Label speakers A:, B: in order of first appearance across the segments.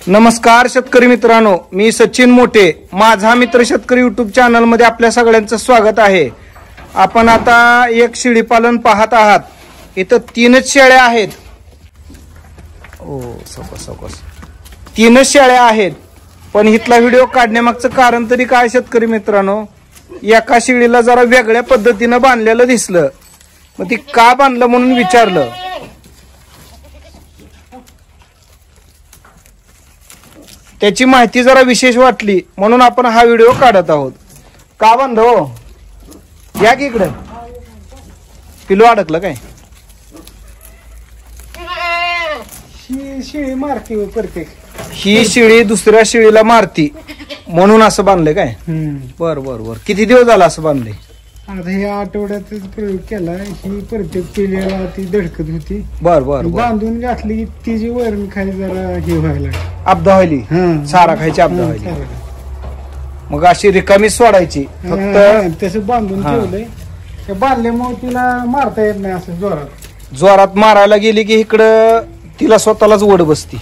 A: नमस्कार शेतकरी मित्रांनो, मी सचिन मोठे, माझा मित्र शेतकरी युट्यूब चॅनल मध्ये आपल्या सगळ्यांचं स्वागत आहे। आपण आता एक शेळी पालन पाहत आहात। इथं 3च शेळ्या आहेत। तीनच शेळ्या आहेत, पण इथला व्हिडिओ काढण्यामागचं कारण तरी काय शेतकरी मित्रांनो, एका शेळीला जरा वेगळ्या पद्धतीनं बांधलेलं दिसलं, मग ती का बांधलं म्हणून विचारलं। त्याची माहिती जरा विशेष वाटली म्हणून आपण हा व्हिडिओ काढत आहोत। का बांधलं हो? या की इकडे। पिलू अडकलं काय?
B: ही शेळी मारती प्रत्येक,
A: ही शेळी दुसऱ्या शेळीला मारती म्हणून असं बांधलंय काय? बर बर बर। किती दिवस झाला असं बांधलंय?
B: आता ह्या आठवड्यातच प्रयोग केला। ही प्रत्येक पिल्याला ती धडकत होती।
A: बर बर बर।
B: बांधून घातली की तिची वरण खाली जरा हे व्हायला
A: आपदा व्हायली, चारा खायची आपदा व्हायली, मग अशी रिकामी सोडायची फक्त।
B: तसं बांधून ठेवलंय, त्या बांधल्यामुळे तिला मारता येत नाही असं जोरात।
A: जोरात मारायला गेली की इकडं तिला स्वतःलाच ओढ बसती,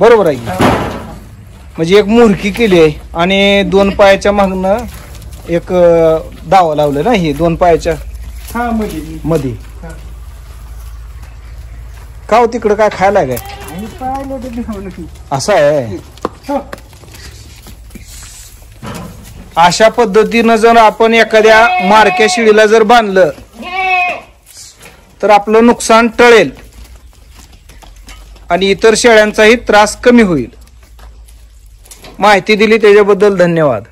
A: बरोबर आहे? म्हणजे एक मुरकी केली आहे आणि 2 पायाच्या मागणं एक दावा लावलं ना, ही 2 पायाच्या मध्ये। का हो, तिकडं काय खायला काय? असं आहे। अशा पद्धतीनं जर आपण एखाद्या मारक्या शेळीला जर बांधलं तर आपलं नुकसान टळेल आणि इतर शेळ्यांचाही त्रास कमी होईल। माहिती दिली त्याच्याबद्दल धन्यवाद।